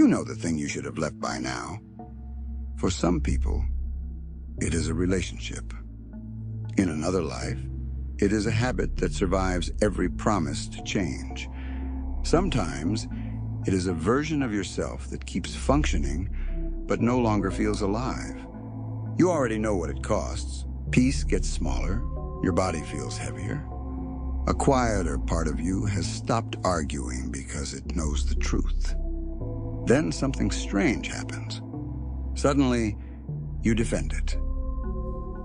You know the thing you should have left by now. For some people, it is a relationship. In another life, it is a habit that survives every promise to change. Sometimes, it is a version of yourself that keeps functioning but no longer feels alive. You already know what it costs. Peace gets smaller, your body feels heavier. A quieter part of you has stopped arguing because it knows the truth. Then something strange happens. Suddenly, you defend it.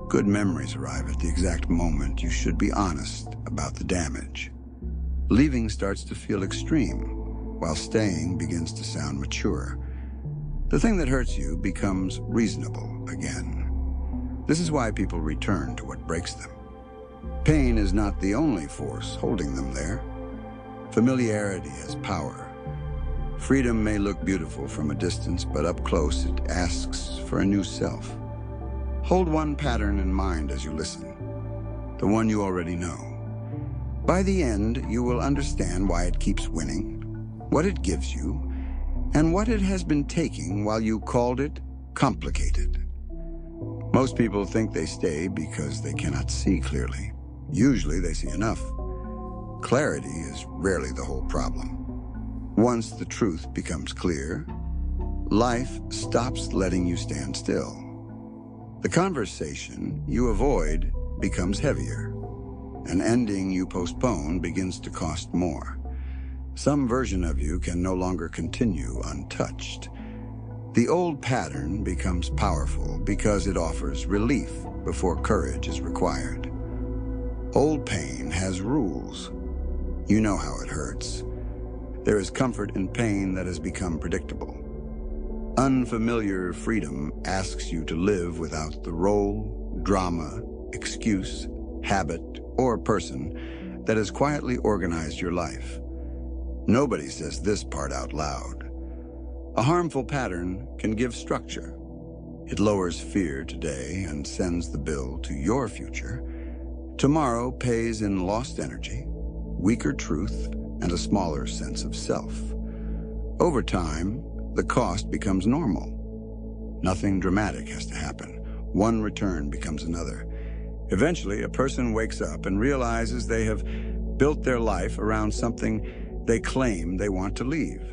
Good memories arrive at the exact moment you should be honest about the damage. Leaving starts to feel extreme, while staying begins to sound mature. The thing that hurts you becomes reasonable again. This is why people return to what breaks them. Pain is not the only force holding them there. Familiarity has power. Freedom may look beautiful from a distance, but up close it asks for a new self. Hold one pattern in mind as you listen, the one you already know. By the end, you will understand why it keeps winning, what it gives you, and what it has been taking while you called it complicated. Most people think they stay because they cannot see clearly. Usually they see enough. Clarity is rarely the whole problem. Once the truth becomes clear, life stops letting you stand still. The conversation you avoid becomes heavier. An ending you postpone begins to cost more. Some version of you can no longer continue untouched. The old pattern becomes powerful because it offers relief before courage is required. Old pain has rules. You know how it hurts. There is comfort in pain that has become predictable. Unfamiliar freedom asks you to live without the role, drama, excuse, habit, or person that has quietly organized your life. Nobody says this part out loud. A harmful pattern can give structure. It lowers fear today and sends the bill to your future. Tomorrow pays in lost energy, weaker truth, and a smaller sense of self. Over time, the cost becomes normal. Nothing dramatic has to happen. One return becomes another. Eventually, a person wakes up and realizes they have built their life around something they claim they want to leave.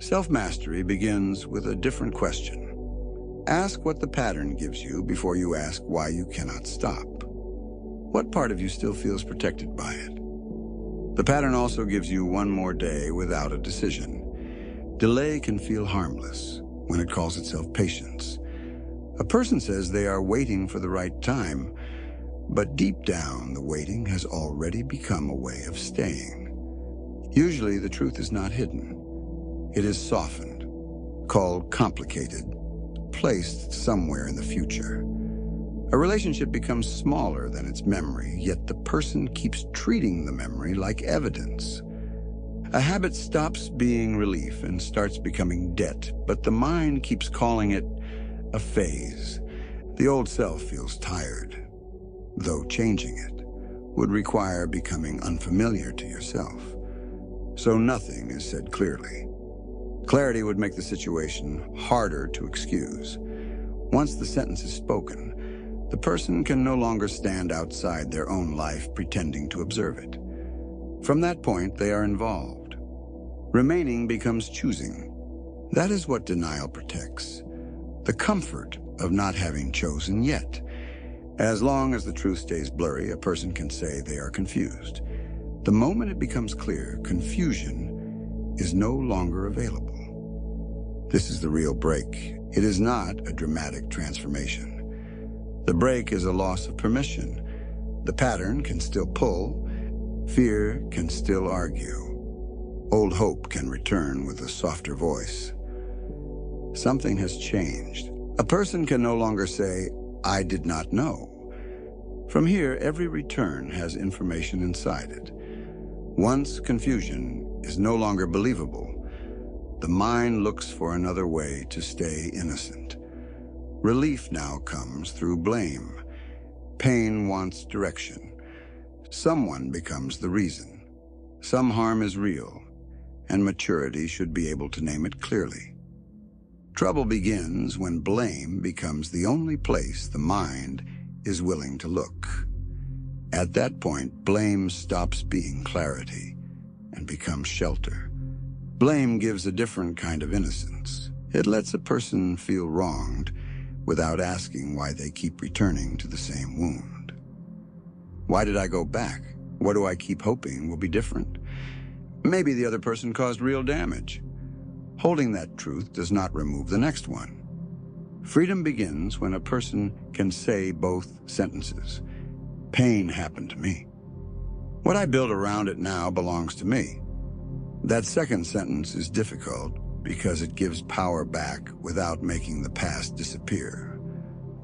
Self-mastery begins with a different question. Ask what the pattern gives you before you ask why you cannot stop. What part of you still feels protected by it? The pattern also gives you one more day without a decision. Delay can feel harmless when it calls itself patience. A person says they are waiting for the right time, but deep down the waiting has already become a way of staying. Usually the truth is not hidden. It is softened, called complicated, placed somewhere in the future. A relationship becomes smaller than its memory, yet the person keeps treating the memory like evidence. A habit stops being relief and starts becoming debt, but the mind keeps calling it a phase. The old self feels tired, though changing it would require becoming unfamiliar to yourself. So nothing is said clearly. Clarity would make the situation harder to excuse. Once the sentence is spoken, the person can no longer stand outside their own life pretending to observe it. From that point, they are involved. Remaining becomes choosing. That is what denial protects. The comfort of not having chosen yet. As long as the truth stays blurry, a person can say they are confused. The moment it becomes clear, confusion is no longer available. This is the real break. It is not a dramatic transformation. The break is a loss of permission. The pattern can still pull. Fear can still argue. Old hope can return with a softer voice. Something has changed. A person can no longer say, "I did not know." From here, every return has information inside it. Once confusion is no longer believable, the mind looks for another way to stay innocent. Relief now comes through blame. Pain wants direction. Someone becomes the reason. Some harm is real, and maturity should be able to name it clearly. Trouble begins when blame becomes the only place the mind is willing to look. At that point, blame stops being clarity and becomes shelter. Blame gives a different kind of innocence. It lets a person feel wronged without asking why they keep returning to the same wound. Why did I go back? What do I keep hoping will be different? Maybe the other person caused real damage. Holding that truth does not remove the next one. Freedom begins when a person can say both sentences. Pain happened to me. What I build around it now belongs to me. That second sentence is difficult because it gives power back without making the past disappear.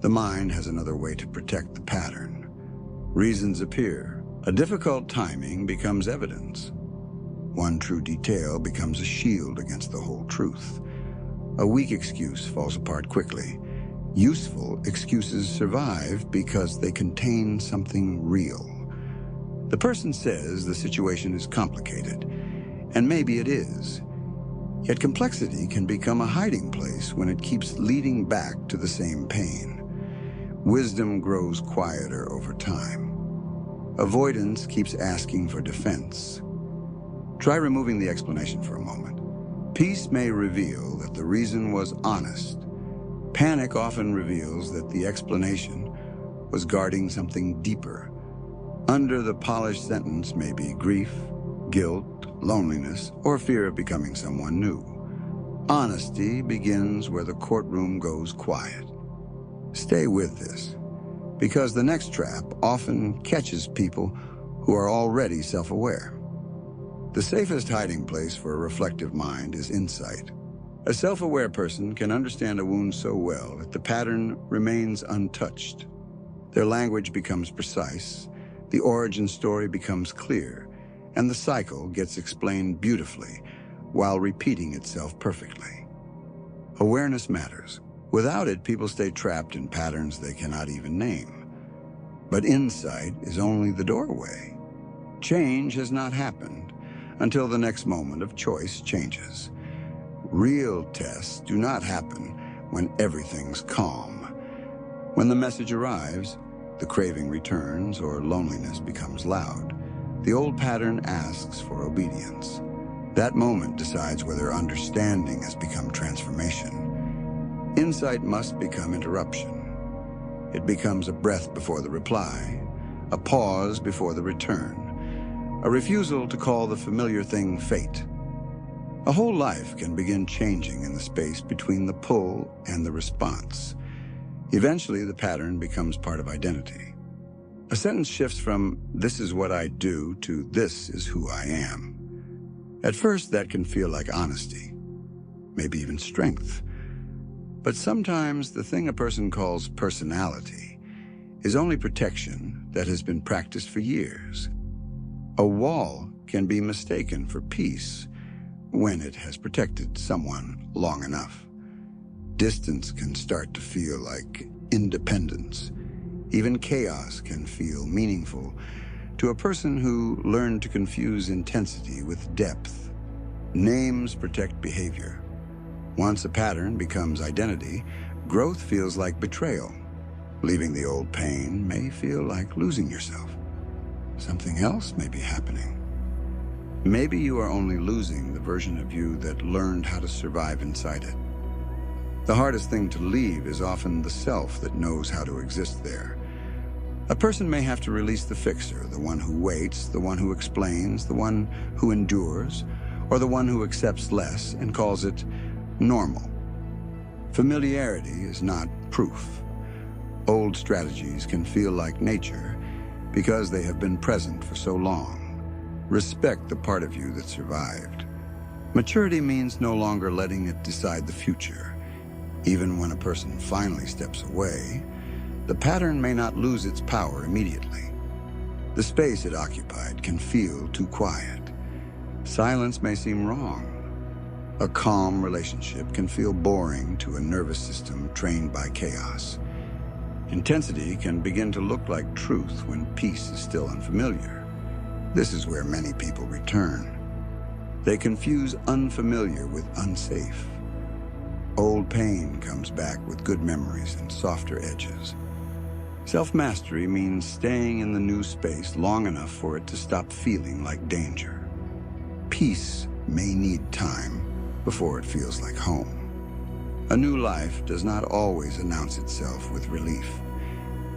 The mind has another way to protect the pattern. Reasons appear. A difficult timing becomes evidence. One true detail becomes a shield against the whole truth. A weak excuse falls apart quickly. Useful excuses survive because they contain something real. The person says the situation is complicated, and maybe it is. Yet complexity can become a hiding place when it keeps leading back to the same pain. Wisdom grows quieter over time. Avoidance keeps asking for defense. Try removing the explanation for a moment. Peace may reveal that the reason was honest. Panic often reveals that the explanation was guarding something deeper. Under the polished sentence may be grief, guilt, loneliness, or fear of becoming someone new. Honesty begins where the courtroom goes quiet. Stay with this, because the next trap often catches people who are already self-aware. The safest hiding place for a reflective mind is insight. A self-aware person can understand a wound so well that the pattern remains untouched. Their language becomes precise, the origin story becomes clear, and the cycle gets explained beautifully while repeating itself perfectly. Awareness matters. Without it, people stay trapped in patterns they cannot even name. But insight is only the doorway. Change has not happened until the next moment of choice changes. Real tests do not happen when everything's calm. When the message arrives, the craving returns or loneliness becomes loud. The old pattern asks for obedience. That moment decides whether understanding has become transformation. Insight must become interruption. It becomes a breath before the reply, a pause before the return, a refusal to call the familiar thing fate. A whole life can begin changing in the space between the pull and the response. Eventually, the pattern becomes part of identity. A sentence shifts from "this is what I do" to "this is who I am." At first, that can feel like honesty, maybe even strength. But sometimes the thing a person calls personality is only protection that has been practiced for years. A wall can be mistaken for peace when it has protected someone long enough. Distance can start to feel like independence. Even chaos can feel meaningful to a person who learned to confuse intensity with depth. Names protect behavior. Once a pattern becomes identity, growth feels like betrayal. Leaving the old pain may feel like losing yourself. Something else may be happening. Maybe you are only losing the version of you that learned how to survive inside it. The hardest thing to leave is often the self that knows how to exist there. A person may have to release the fixer, the one who waits, the one who explains, the one who endures, or the one who accepts less and calls it normal. Familiarity is not proof. Old strategies can feel like nature because they have been present for so long. Respect the part of you that survived. Maturity means no longer letting it decide the future. Even when a person finally steps away, the pattern may not lose its power immediately. The space it occupied can feel too quiet. Silence may seem wrong. A calm relationship can feel boring to a nervous system trained by chaos. Intensity can begin to look like truth when peace is still unfamiliar. This is where many people return. They confuse unfamiliar with unsafe. Old pain comes back with good memories and softer edges. Self-mastery means staying in the new space long enough for it to stop feeling like danger. Peace may need time before it feels like home. A new life does not always announce itself with relief.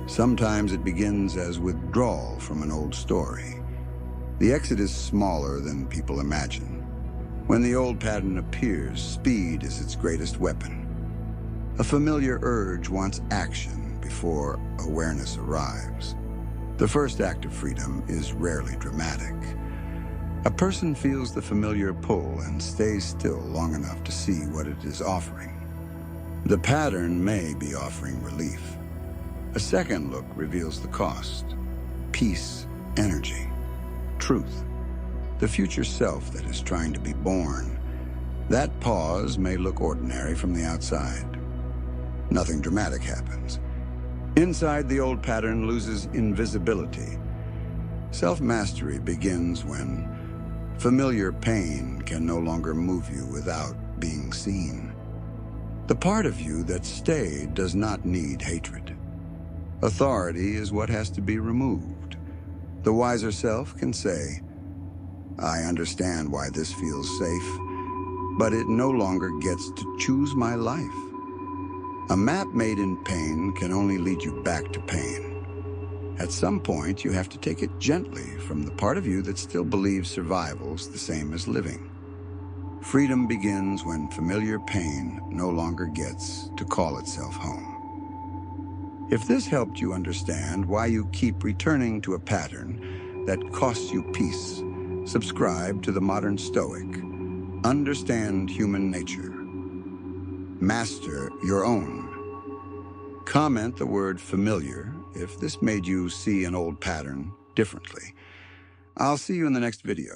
Sometimes it begins as withdrawal from an old story. The exit is smaller than people imagine. When the old pattern appears, speed is its greatest weapon. A familiar urge wants action before awareness arrives. The first act of freedom is rarely dramatic. A person feels the familiar pull and stays still long enough to see what it is offering. The pattern may be offering relief. A second look reveals the cost: peace, energy, truth, the future self that is trying to be born. That pause may look ordinary from the outside. Nothing dramatic happens. Inside, the old pattern loses invisibility. Self-mastery begins when familiar pain can no longer move you without being seen. The part of you that stayed does not need hatred. Authority is what has to be removed. The wiser self can say, "I understand why this feels safe, but it no longer gets to choose my life." A map made in pain can only lead you back to pain. At some point, you have to take it gently from the part of you that still believes survival's the same as living. Freedom begins when familiar pain no longer gets to call itself home. If this helped you understand why you keep returning to a pattern that costs you peace, subscribe to The Modern Stoic. Understand human nature. Master your own. Comment the word familiar if this made you see an old pattern differently. I'll see you in the next video.